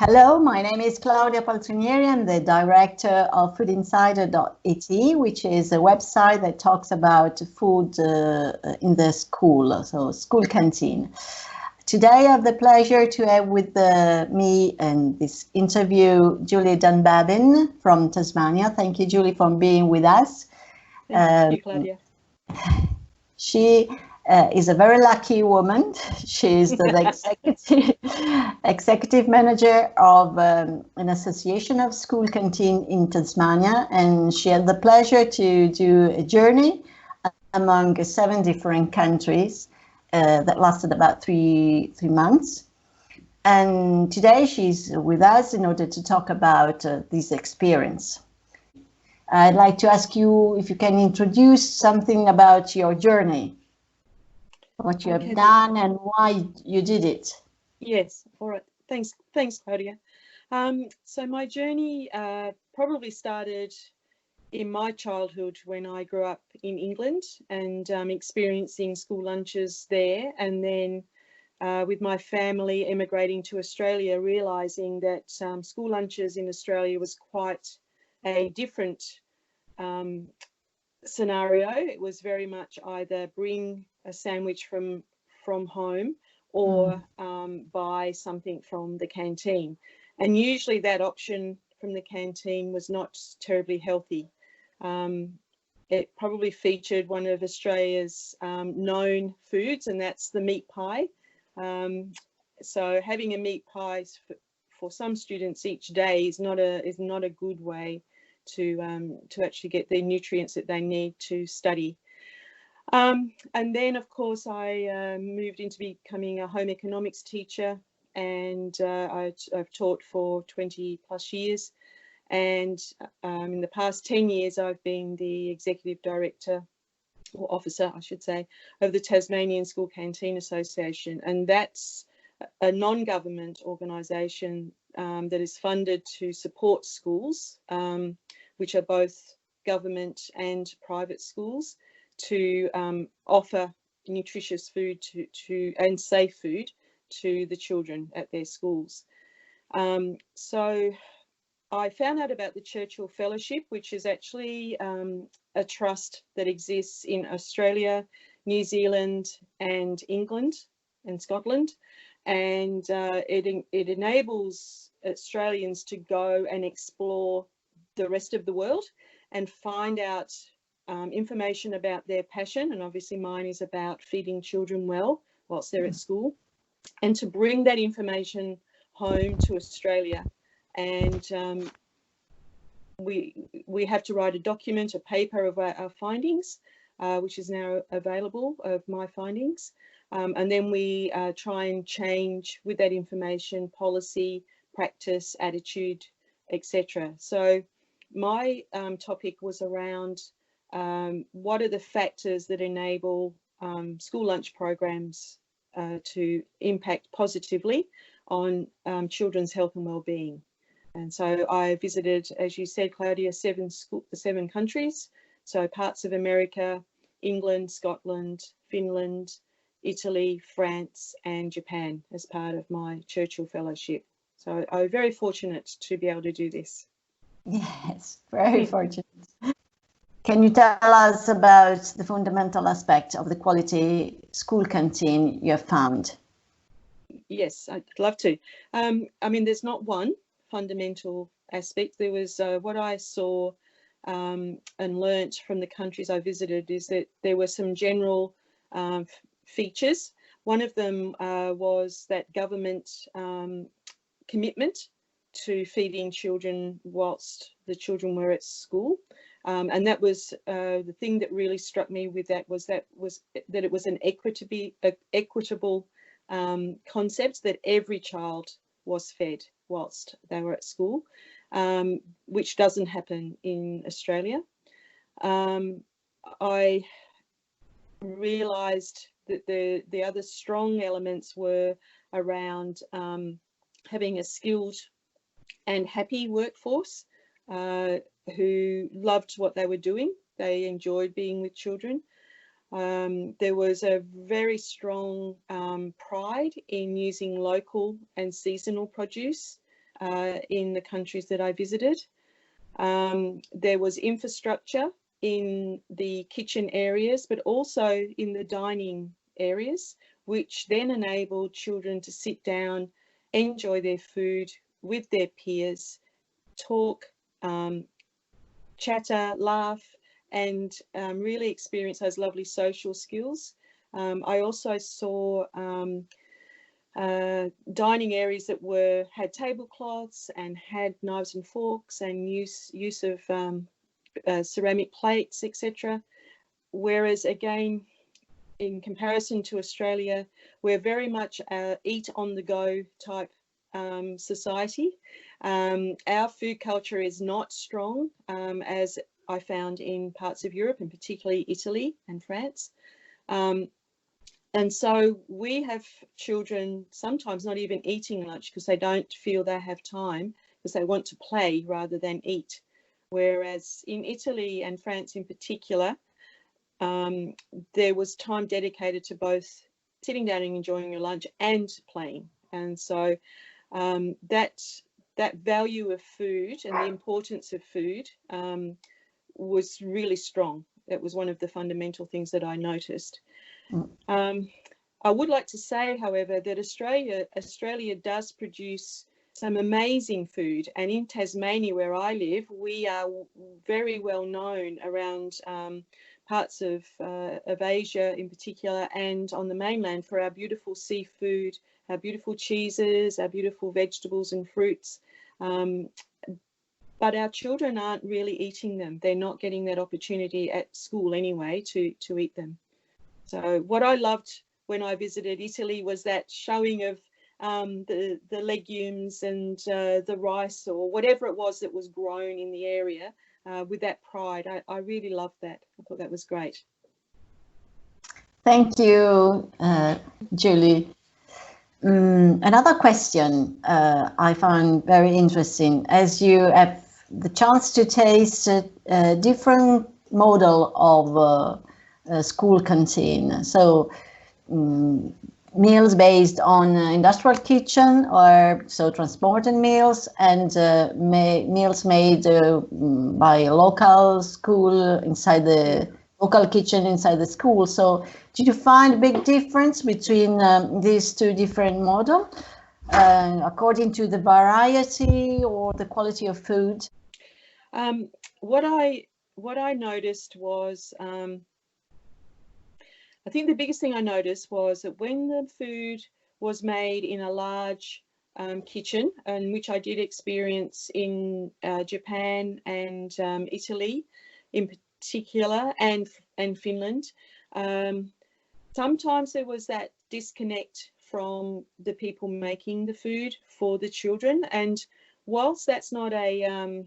Hello, my name is Claudia Paltrinieri. I'm the director of Foodinsider.it, which is a website that talks about food in the school, so school canteen. Today I have the pleasure to have with me in this interview Julie Dunbabin from Tasmania. Thank you, Julie, for being with us. Thank you, Claudia. She is a very lucky woman. She is the executive manager of an association of school canteen in Tasmania, and she had the pleasure to do a journey among 7 different countries that lasted about three months. And today she's with us in order to talk about this experience. I'd like to ask you if you can introduce something about your journey, what you have done and why you did it. Yes, all right. Thanks, Claudia. So my journey probably started in my childhood when I grew up in England and experiencing school lunches there, and then with my family emigrating to Australia, realising that school lunches in Australia was quite a different scenario. It was very much either bring a sandwich from home or buy something from the canteen, and usually that option from the canteen was not terribly healthy. It probably featured one of Australia's known foods, and that's the meat pie. So having a meat pie for some students each day is not a good way to actually get the nutrients that they need to study. And then, of course, I moved into becoming a home economics teacher, and I've taught for 20 plus years. And in the past 10 years, I've been the executive director, or officer, I should say, of the Tasmanian School Canteen Association. And that's a non-government organisation that is funded to support schools, which are both government and private schools, to offer nutritious food and safe food to the children at their schools. So I found out about the Churchill Fellowship, which is actually a trust that exists in Australia, New Zealand and England and Scotland, and it enables Australians to go and explore the rest of the world and find out information about their passion, and obviously mine is about feeding children well whilst they're at school, and to bring that information home to Australia. And we have to write a document, a paper of our findings, which is now available, of my findings, and then we try and change with that information policy, practice, attitude, etc. So my topic was around what are the factors that enable school lunch programs to impact positively on children's health and well-being. And so I visited, as you said, Claudia, 7 countries, so parts of America, England, Scotland, Finland, Italy, France and Japan as part of my Churchill Fellowship. So I'm very fortunate to be able to do this. Yes, very fortunate. Can you tell us about the fundamental aspect of the quality school canteen you have found? Yes, I'd love to. I mean, there's not one fundamental aspect. There was what I saw and learnt from the countries I visited is that there were some general features. One of them was that government commitment to feeding children whilst the children were at school. And that was the thing that really struck me with that was that it was an equitable concept, that every child was fed whilst they were at school, which doesn't happen in Australia. I realised that the other strong elements were around having a skilled and happy workforce who loved what they were doing. They enjoyed being with children. There was a very strong pride in using local and seasonal produce in the countries that I visited. There was infrastructure in the kitchen areas, but also in the dining areas, which then enabled children to sit down, enjoy their food with their peers, talk, chatter, laugh, and really experience those lovely social skills. I also saw dining areas that had tablecloths and had knives and forks and use of ceramic plates, etc. Whereas again, in comparison to Australia, we're very much eat on the go type society. Our food culture is not strong, as I found in parts of Europe, and particularly Italy and France. And so we have children sometimes not even eating lunch because they don't feel they have time, because they want to play rather than eat. Whereas in Italy and France in particular, there was time dedicated to both sitting down and enjoying your lunch and playing. And so that value of food and the importance of food was really strong. It was one of the fundamental things that I noticed. I would like to say, however, that Australia does produce some amazing food, and in Tasmania, where I live, we are very well known around parts of Asia in particular, and on the mainland, for our beautiful seafood, our beautiful cheeses, our beautiful vegetables and fruits. But our children aren't really eating them. They're not getting that opportunity at school anyway to eat them. So what I loved when I visited Italy was that showing of the legumes and the rice or whatever it was that was grown in the area with that pride. I really loved that. I thought that was great. Thank you, Julie. Another question I found very interesting. As you have the chance to taste a different model of school canteen, so meals based on industrial kitchen, or so transported meals, and meals made by a local school inside the local kitchen inside the school. So did you find a big difference between these two different models according to the variety or the quality of food? What I noticed was, I think the biggest thing I noticed was that when the food was made in a large kitchen, and which I did experience in Japan and Italy in particular, and Finland, sometimes there was that disconnect from the people making the food for the children. And whilst that's not a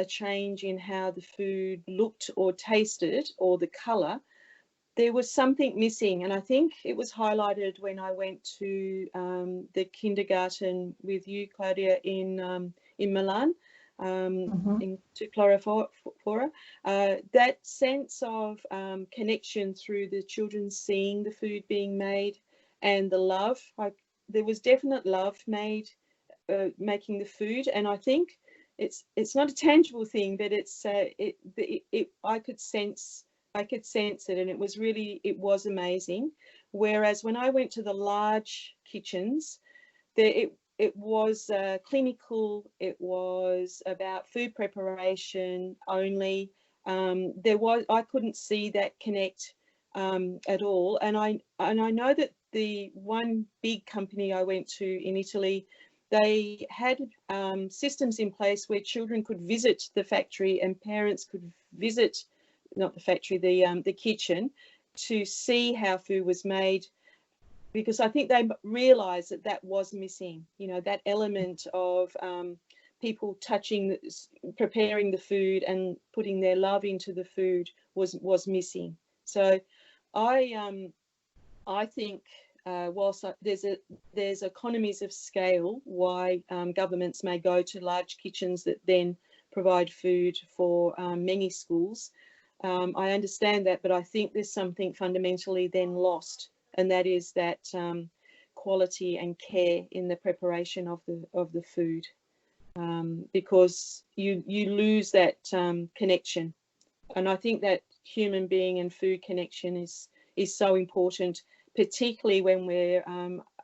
change in how the food looked or tasted or the colour, there was something missing. And I think it was highlighted when I went to the kindergarten with you, Claudia, in Milan, to Flora. That sense of connection through the children seeing the food being made and the love. There was definite love made making the food, and I think it's not a tangible thing, but it's I could sense it, and it was amazing. Whereas when I went to the large kitchens, it was clinical. It was about food preparation only. I couldn't see that connect at all. And I know that the one big company I went to in Italy, they had systems in place where children could visit the factory and parents could visit, not the factory, the kitchen, to see how food was made, because I think they realised that was missing. You know, that element of people touching, preparing the food and putting their love into the food was missing. So I think whilst there's economies of scale why governments may go to large kitchens that then provide food for many schools, I understand that, but I think there's something fundamentally then lost, and that is that quality and care in the preparation of the food, because you lose that connection. And I think that human being and food connection is so important, particularly when we're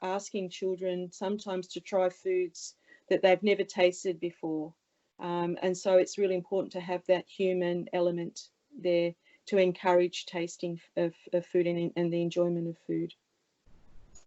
asking children sometimes to try foods that they've never tasted before. And so it's really important to have that human element there to encourage tasting of food and the enjoyment of food.